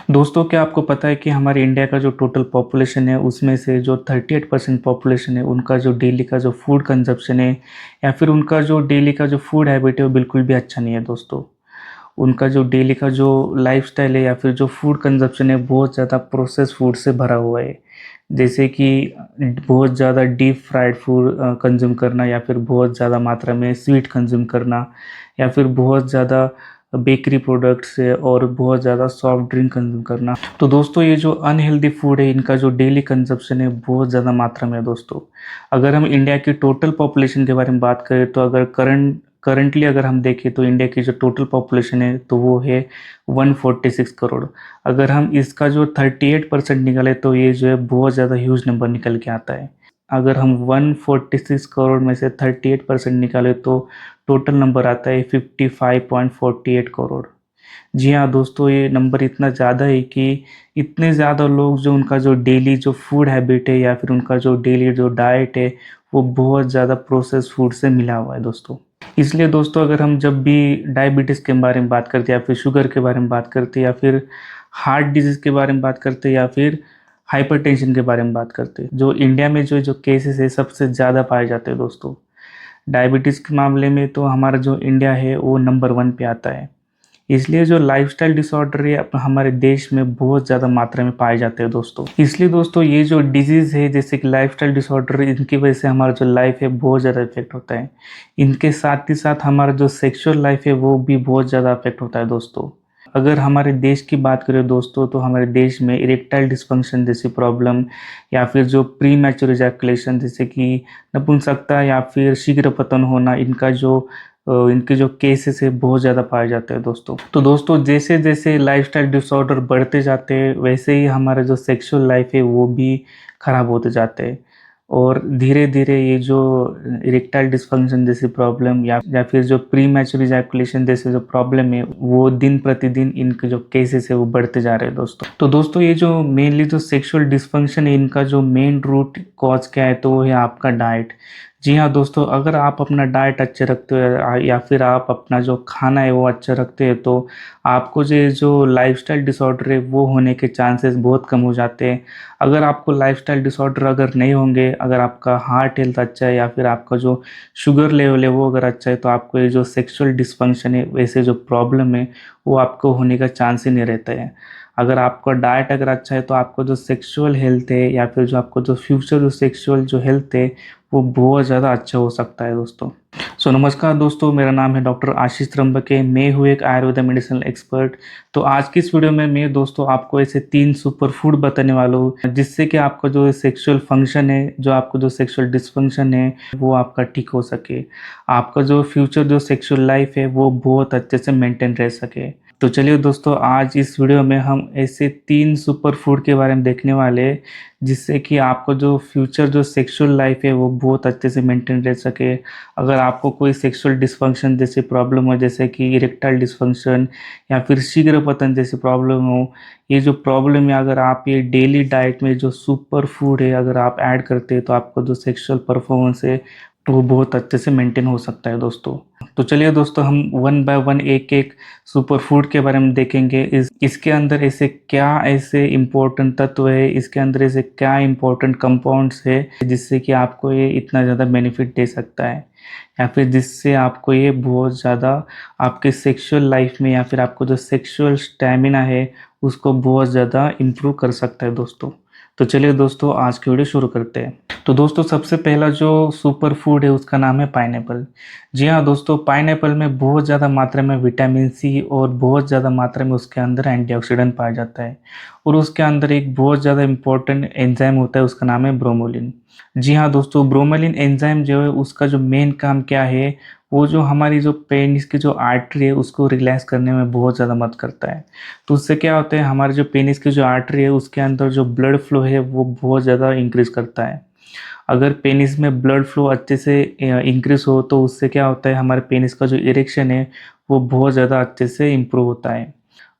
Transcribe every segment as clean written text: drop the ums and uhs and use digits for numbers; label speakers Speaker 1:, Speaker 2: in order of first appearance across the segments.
Speaker 1: दोस्तों, क्या आपको पता है कि हमारे इंडिया का जो टोटल पॉपुलेशन है उसमें से जो 38% पॉपुलेशन है उनका जो डेली का जो फूड कंजप्शन है या फिर उनका जो डेली का जो फूड हैबिट है वो बिल्कुल भी अच्छा नहीं है दोस्तों। उनका जो डेली का जो लाइफस्टाइल है या फिर जो फूड कंजप्शन है बहुत ज़्यादा प्रोसेस फूड से भरा हुआ है। जैसे कि बहुत ज़्यादा डीप फ्राइड फूड कंज्यूम करना या फिर बहुत ज़्यादा मात्रा में स्वीट कंज्यूम करना या फिर बहुत ज़्यादा बेकरी प्रोडक्ट्स है और बहुत ज़्यादा सॉफ्ट ड्रिंक कंज्यूम करना। तो दोस्तों, ये जो अनहेल्दी फूड है इनका जो डेली कंजप्शन है बहुत ज़्यादा मात्रा में है दोस्तों। अगर हम इंडिया की टोटल पॉपुलेशन के बारे में बात करें तो अगर करंटली अगर हम देखें तो इंडिया की जो टोटल पॉपुलेशन है तो वो है 146 करोड़। अगर हम इसका जो 38% निकाले तो ये जो है बहुत ज़्यादा ह्यूज नंबर निकल के आता है। अगर हम 146 करोड़ में से 38% निकाले तो टोटल नंबर आता है 55.48 करोड़। जी हाँ दोस्तों, ये नंबर इतना ज़्यादा है कि इतने ज़्यादा लोग जो उनका जो डेली जो फूड हैबिट है या फिर उनका जो डेली जो डाइट है वो बहुत ज़्यादा प्रोसेस फूड से मिला हुआ है दोस्तों। इसलिए दोस्तों, अगर हम जब भी डायबिटीज़ के बारे में बात करते हैं या फिर शुगर के बारे में बात करते हैं या फिर हार्ट डिजीज़ के बारे में बात करते हैं या फिर हाइपरटेंशन के बारे में बात करते हैं, जो इंडिया में जो जो केसेस है सबसे ज़्यादा पाए जाते हैं दोस्तों। डायबिटीज़ के मामले में तो हमारा जो इंडिया है वो नंबर 1 पे आता है। इसलिए जो लाइफस्टाइल डिसऑर्डर है हमारे देश में बहुत ज़्यादा मात्रा में पाए जाते हैं दोस्तों। इसलिए दोस्तों, ये जो डिजीज़ है जैसे कि लाइफस्टाइल डिसऑर्डर, इनकी वजह से हमारा जो लाइफ है बहुत ज़्यादा इफेक्ट होता है। इनके साथ ही साथ हमारा जो सेक्सुअल लाइफ है वो भी बहुत ज़्यादा अफेक्ट होता है दोस्तों। अगर हमारे देश की बात करें दोस्तों तो हमारे देश में इरेक्टाइल डिस्फंक्शन जैसी प्रॉब्लम या फिर जो प्री मैच्योर इजैकुलेशन जैसे कि नपुंसकता या फिर शीघ्र पतन होना, इनके जो केसेस है बहुत ज़्यादा पाए जाते हैं दोस्तों। तो दोस्तों, जैसे जैसे लाइफस्टाइल डिसऑर्डर बढ़ते जाते हैं वैसे ही हमारा जो सेक्सुअल लाइफ है वो भी ख़राब होते जाते हैं और धीरे धीरे ये जो इरेक्टाइल डिस्फंक्शन जैसी प्रॉब्लम या फिर जो प्री मैच्योर इजैकुलेशन जैसे जो प्रॉब्लम है वो दिन प्रतिदिन इनके जो केसेस है वो बढ़ते जा रहे हैं दोस्तों। तो दोस्तों, ये जो मेनली जो सेक्सुअल डिस्फंक्शन है इनका जो मेन रूट कॉज क्या है तो वो है आपका डाइट। जी हाँ दोस्तों, अगर आप अपना डाइट अच्छे रखते हो या फिर आप अपना जो खाना है वो अच्छा रखते हैं तो आपको जो लाइफस्टाइल डिसऑर्डर है वो होने के चांसेस बहुत कम हो जाते हैं। अगर आपको लाइफस्टाइल डिसऑर्डर अगर नहीं होंगे, अगर आपका हार्ट हेल्थ अच्छा है या फिर आपका जो शुगर लेवल है वो अगर अच्छा है तो आपको ये जो सेक्सुअल डिस्फंक्शन है वैसे जो प्रॉब्लम है वो आपको होने का चांस ही नहीं रहता है। अगर आपका डाइट अगर अच्छा है तो आपको जो सेक्सुअल हेल्थ है या फिर जो आपको जो फ्यूचर जो सेक्सुअल जो हेल्थ है वो बहुत ज़्यादा अच्छा हो सकता है दोस्तों। सो नमस्कार दोस्तों, मेरा नाम है डॉक्टर आशीष त्र्यंबके। मैं हूँ एक आयुर्वेदा मेडिसिनल एक्सपर्ट। तो आज की इस वीडियो में मैं दोस्तों आपको ऐसे 3 सुपर फूड बताने वाला हूँ जिससे कि आपका जो सेक्सुअल फंक्शन है, जो आपको जो सेक्सुअल डिस्फंक्शन है वो आपका ठीक हो सके, आपका जो फ्यूचर जो सेक्सुअल लाइफ है वो बहुत अच्छे से मेंटेन रह सके। तो चलिए दोस्तों, आज इस वीडियो में हम ऐसे 3 सुपर फूड के बारे में देखने वाले हैं जिससे कि आपको जो फ्यूचर जो सेक्सुअल लाइफ है वो बहुत अच्छे से मेंटेन रह सके। अगर आपको कोई सेक्सुअल डिस्फंक्शन जैसी प्रॉब्लम हो जैसे कि इरेक्टाइल डिस्फंक्शन या फिर शीघ्र पतन जैसी प्रॉब्लम हो, ये जो प्रॉब्लम है अगर आप ये डेली डाइट में जो सुपर फूड है अगर आप ऐड करते हैं तो आपको जो सेक्सुअल परफॉर्मेंस है तो वो बहुत अच्छे से मेंटेन हो सकता है दोस्तों। तो चलिए दोस्तों, हम वन बाय वन एक एक सुपर फूड के बारे में देखेंगे। इसके अंदर ऐसे इम्पोर्टेंट तत्व है, इसके अंदर ऐसे क्या इम्पोर्टेंट कंपाउंड्स है जिससे कि आपको ये इतना ज़्यादा बेनिफिट दे सकता है या फिर जिससे आपको ये बहुत ज़्यादा आपके सेक्सुअल लाइफ में या फिर आपको जो सेक्सुअल स्टैमिना है उसको बहुत ज़्यादा इम्प्रूव कर सकता है दोस्तों। तो चलिए दोस्तों, आज की वीडियो शुरू करते हैं। तो दोस्तों, सबसे पहला जो सुपर फूड है उसका नाम है पाइनएप्पल। जी हाँ दोस्तों, पाइनएप्पल में बहुत ज़्यादा मात्रा में विटामिन सी और बहुत ज़्यादा मात्रा में उसके अंदर एंटीऑक्सीडेंट पाया जाता है और उसके अंदर एक बहुत ज़्यादा इंपॉर्टेंट एंजाइम होता है, उसका नाम है ब्रोमोलिन। जी हाँ दोस्तों, ब्रोमोलिन एंजाइम जो है उसका जो मेन काम क्या है, वो जो हमारी जो पेनिस की जो आर्टरी है उसको रिलैक्स करने में बहुत ज़्यादा मदद करता है। तो उससे क्या होता है, हमारे जो पेनिस की जो आर्टरी है उसके अंदर जो ब्लड फ्लो है वो बहुत ज़्यादा इंक्रीज़ करता है। अगर पेनिस में ब्लड फ्लो अच्छे से इंक्रीज हो तो उससे क्या होता है, हमारे पेनिस का जो इरेक्शन है वो बहुत ज़्यादा अच्छे से इम्प्रूव होता है।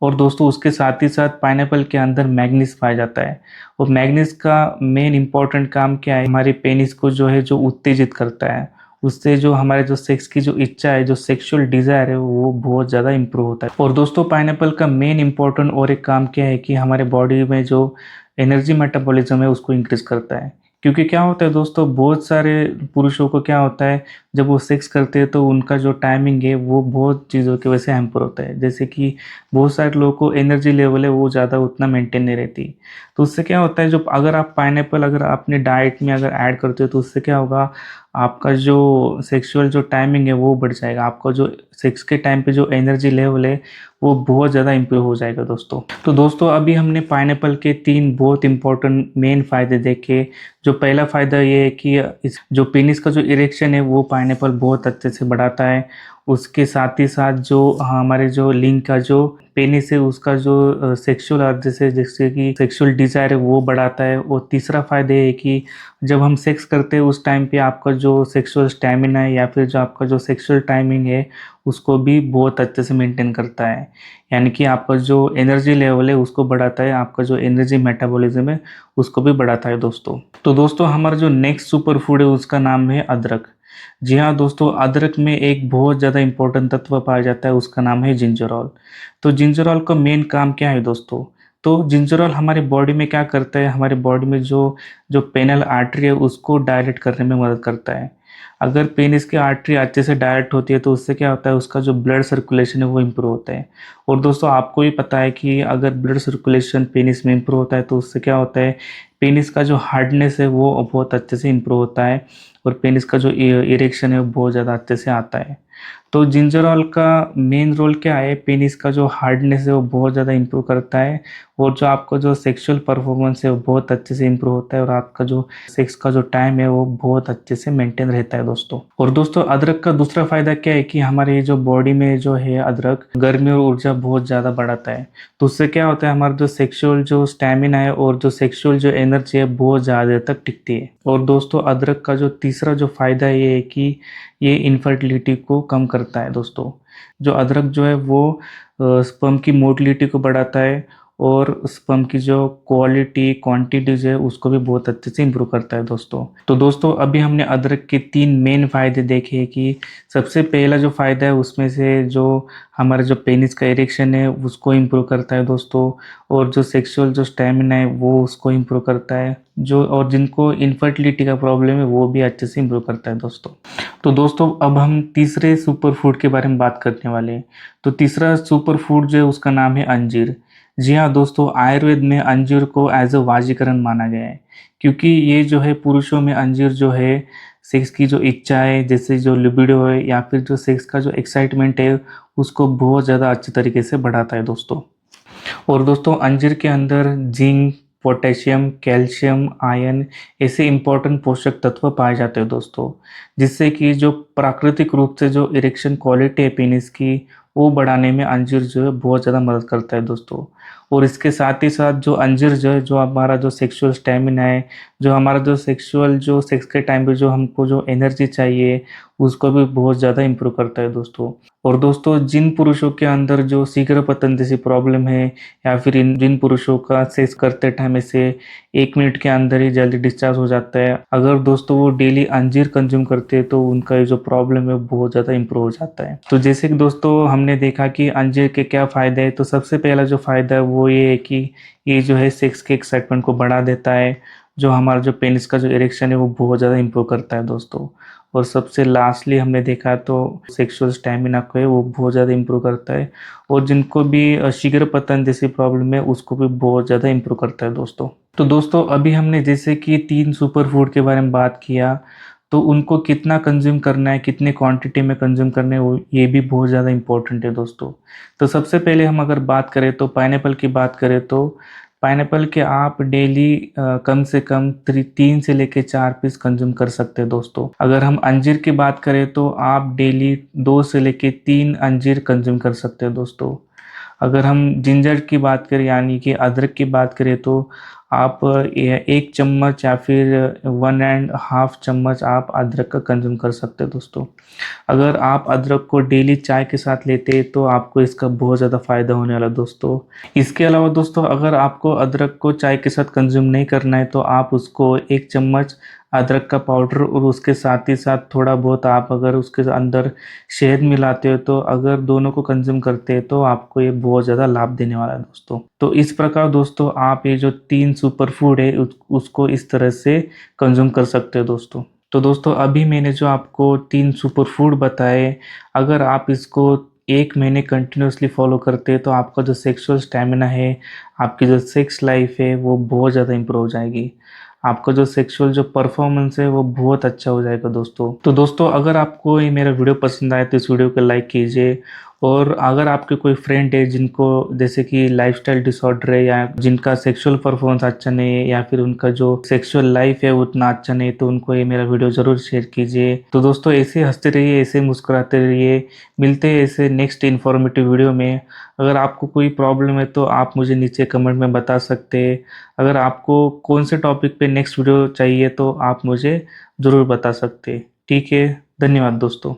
Speaker 1: और दोस्तों, उसके साथ ही साथ पाइनएप्पल के अंदर मैग्नीज पाया जाता है और मैग्नीज का मेन इंपॉर्टेंट काम क्या है, हमारे पेनिस को जो है जो उत्तेजित करता है उससे जो हमारे जो सेक्स की जो इच्छा है, जो सेक्सुअल डिज़ायर है, वो बहुत ज़्यादा इम्प्रूव होता है। और दोस्तों पाइनएप्पल का मेन इम्पोर्टेंट और एक काम क्या है कि हमारे बॉडी में जो एनर्जी मेटाबॉलिज्म है उसको इंक्रीज़ करता है। क्योंकि क्या होता है दोस्तों, बहुत सारे पुरुषों को क्या होता है, जब वो सेक्स करते हैं तो उनका जो टाइमिंग है वो बहुत चीज़ों की वजह से हैम्पर होता है। जैसे कि बहुत सारे लोगों को एनर्जी लेवल है वो ज़्यादा उतना मेंटेन नहीं रहती। तो उससे क्या होता है, जो अगर आप पाइनएप्पल अगर अपने डाइट में अगर ऐड करते हो तो उससे क्या होगा, आपका जो सेक्सुअल जो टाइमिंग है वो बढ़ जाएगा। आपका जो सेक्स के टाइम पे जो एनर्जी लेवल है वो बहुत ज़्यादा इम्प्रूव हो जाएगा दोस्तों। तो दोस्तों अभी हमने पाइनएप्पल के 3 बहुत इंपॉर्टेंट मेन फ़ायदे देखे। जो पहला फ़ायदा ये है कि इस जो पेनिस का जो इरेक्शन है वो पाइनएप्पल बहुत अच्छे से बढ़ाता है। उसके साथ ही साथ जो हमारे जो लिंग का जो पेनिस है उसका जो सेक्सुअल अर्ज जैसे जैसे कि सेक्सुअल डिज़ायर है वो बढ़ाता है। और तीसरा फ़ायदा ये है कि जब हम सेक्स करते हैं उस टाइम पे आपका जो सेक्सुअल स्टैमिना है या फिर जो आपका जो सेक्सुअल टाइमिंग है उसको भी बहुत अच्छे से मेंटेन करता है। यानी कि आपका जो एनर्जी लेवल है उसको बढ़ाता है, आपका जो एनर्जी मेटाबॉलिज्म है उसको भी बढ़ाता है दोस्तों। तो दोस्तों हमारा जो नेक्स्ट सुपर फूड है उसका नाम है अदरक। जी हाँ दोस्तों, अदरक में एक बहुत ज़्यादा इंपॉर्टेंट तत्व पाया जाता है, उसका नाम है जिंजरॉल। तो जिंजरॉल का मेन काम क्या है दोस्तों? तो जिंजरॉल हमारे बॉडी में क्या करता है, हमारे बॉडी में जो जो पेनल आर्टरी है उसको डायलेट करने में मदद करता है। अगर पेनिस की आर्टरी अच्छे से डायलेट होती है तो उससे क्या होता है, उसका जो ब्लड सर्कुलेशन है वो इम्प्रूव होता है। और दोस्तों आपको भी पता है कि अगर ब्लड सर्कुलेशन पेनिस में इम्प्रूव होता है तो उससे क्या होता है, पेनिस का जो हार्डनेस है वो बहुत अच्छे से इम्प्रूव होता है और पेनिस का जो इरेक्शन है वो बहुत ज़्यादा अच्छे से आता है। तो जिंजरॉल का मेन रोल क्या है, पेनिस का जो हार्डनेस है वो बहुत ज़्यादा इम्प्रूव करता है और जो आपका जो सेक्सुअल परफॉर्मेंस है वो बहुत अच्छे से इम्प्रूव होता है और आपका जो सेक्स का जो टाइम है वो बहुत अच्छे से मेंटेन रहता है दोस्तों। और दोस्तों अदरक का दूसरा फायदा क्या है कि हमारे जो बॉडी में जो है अदरक गर्मी और ऊर्जा बहुत ज़्यादा बढ़ाता है। तो उससे क्या होता है, हमारा जो सेक्सुअल जो स्टैमिना है और जो सेक्सुअल जो एनर्जी है बहुत ज़्यादा देर तक टिकती है। और दोस्तों अदरक का जो तीसरा जो फायदा ये है कि ये इनफर्टिलिटी को कम करता है दोस्तों। जो अदरक जो है वो स्पर्म की मोटिलिटी को बढ़ाता है और स्पर्म की जो क्वालिटी क्वांटिटीज है उसको भी बहुत अच्छे से इम्प्रूव करता है दोस्तों। तो दोस्तों अभी हमने अदरक के 3 मेन फायदे देखे कि सबसे पहला जो फायदा है उसमें से जो हमारा जो पेनिस का इरेक्शन है उसको इम्प्रूव करता है दोस्तों। और जो सेक्सुअल जो स्टेमिना है वो उसको इम्प्रूव करता है। जो और जिनको इनफर्टिलिटी का प्रॉब्लम है वो भी अच्छे से इम्प्रूव करता है दोस्तों। तो दोस्तों अब हम तीसरे सुपर फूड के बारे में बात करने वाले हैं। तो तीसरा सुपर फूड जो है उसका नाम है अंजीर। जी हाँ दोस्तों, आयुर्वेद में अंजीर को एज अ वाजीकरण माना गया है। क्योंकि ये जो है पुरुषों में अंजीर जो है सेक्स की जो इच्छा है, जैसे जो लिबिडो है या फिर जो सेक्स का जो एक्साइटमेंट है उसको बहुत ज़्यादा अच्छे तरीके से बढ़ाता है दोस्तों। और दोस्तों अंजीर के अंदर जिंक, पोटेशियम, कैल्शियम, आयरन ऐसे इंपॉर्टेंट पोषक तत्व पाए जाते हैं दोस्तों, जिससे कि जो प्राकृतिक रूप से जो इरेक्शन क्वालिटी है पेनिस की वो बढ़ाने में अंजीर जो है बहुत ज़्यादा मदद करता है दोस्तों। और इसके साथ ही साथ जो अंजीर जो है, जो हमारा जो सेक्सुअल स्टेमिना है, जो हमारा जो सेक्सुअल जो सेक्स के टाइम पे जो हमको जो एनर्जी चाहिए उसको भी बहुत ज़्यादा इम्प्रूव करता है दोस्तों। और दोस्तों जिन पुरुषों के अंदर जो शीघ्र पतन जैसी प्रॉब्लम है या फिर जिन पुरुषों का सेक्स करते टाइम से 1 मिनट के अंदर ही जल्दी डिस्चार्ज हो जाता है, अगर दोस्तों वो डेली अंजीर कंज्यूम करते हैं तो उनका ये जो प्रॉब्लम है वो बहुत ज़्यादा इम्प्रूव हो जाता है। तो जैसे कि दोस्तों हमने देखा कि अंजीर के क्या फ़ायदे हैं, तो सबसे पहला जो फ़ायदा है वो ये है कि ये जो है सेक्स के एक्साइटमेंट को बढ़ा देता है। जो हमारा जो पेनिस का जो इरेक्शन है वो बहुत ज़्यादा इम्प्रूव करता है दोस्तों। और सबसे लास्टली हमने देखा तो सेक्सुअल स्टैमिना को है वो बहुत ज़्यादा इम्प्रूव करता है। और जिनको भी शीघ्र पतन जैसी प्रॉब्लम है उसको भी बहुत ज़्यादा इम्प्रूव करता है दोस्तों। तो दोस्तों अभी हमने जैसे कि 3 सुपर फूड के बारे में बात किया, तो उनको कितना कंज्यूम करना है, कितने क्वांटिटी में कंज्यूम करना है वो ये भी बहुत ज़्यादा इंपॉर्टेंट है दोस्तों। तो सबसे पहले हम अगर बात करें तो पाइनएप्पल की बात करें तो पाइनएप्पल के आप डेली कम से कम 3 से लेके 4 पीस कंज्यूम कर सकते हैं दोस्तों। अगर हम अंजीर की बात करें तो आप डेली 2 से लेके 3 अंजीर कंज्यूम कर सकते हैं दोस्तों। अगर हम जिंजर की बात करें यानी कि अदरक की बात करें तो आप 1 चम्मच या फिर 1 एंड हाफ चम्मच आप अदरक का कंज्यूम कर सकते हैं दोस्तों। अगर आप अदरक को डेली चाय के साथ लेते हैं तो आपको इसका बहुत ज़्यादा फ़ायदा होने वाला है दोस्तों। इसके अलावा दोस्तों अगर आपको अदरक को चाय के साथ कंज्यूम नहीं करना है तो आप उसको 1 चम्मच अदरक का पाउडर और उसके साथ ही साथ थोड़ा बहुत आप अगर उसके अंदर शहद मिलाते हो तो अगर दोनों को कंज्यूम करते हैं तो आपको ये बहुत ज़्यादा लाभ देने वाला है दोस्तों। तो इस प्रकार दोस्तों आप ये जो 3 सुपर फूड है उसको इस तरह से कंज्यूम कर सकते हो दोस्तों। तो दोस्तों अभी मैंने जो आपको 3 सुपर फूड बताए, अगर आप इसको 1 महीने कंटिन्यूअसली फॉलो करते हैं तो आपका जो सेक्सुअल स्टैमिना है, आपकी जो सेक्स लाइफ है वो बहुत ज़्यादा इम्प्रूव हो जाएगी। आपका जो सेक्सुअल जो परफॉर्मेंस है वो बहुत अच्छा हो जाएगा दोस्तों। तो दोस्तों अगर आपको ये मेरा वीडियो पसंद आए तो इस वीडियो को लाइक कीजिए, और अगर आपके कोई फ्रेंड है जिनको जैसे कि लाइफस्टाइल डिसऑर्डर है या जिनका सेक्सुअल परफॉर्मेंस अच्छा नहीं है या फिर उनका जो सेक्सुअल लाइफ है वो उतना अच्छा नहीं है, तो उनको ये मेरा वीडियो ज़रूर शेयर कीजिए। तो दोस्तों ऐसे हंसते रहिए, ऐसे मुस्कुराते रहिए, मिलते हैं ऐसे नेक्स्ट इन्फॉर्मेटिव वीडियो में। अगर आपको कोई प्रॉब्लम है तो आप मुझे नीचे कमेंट में बता सकते हैं। अगर आपको कौन से टॉपिक पे नेक्स्ट वीडियो चाहिए तो आप मुझे ज़रूर बता सकते हैं। ठीक है, धन्यवाद दोस्तों।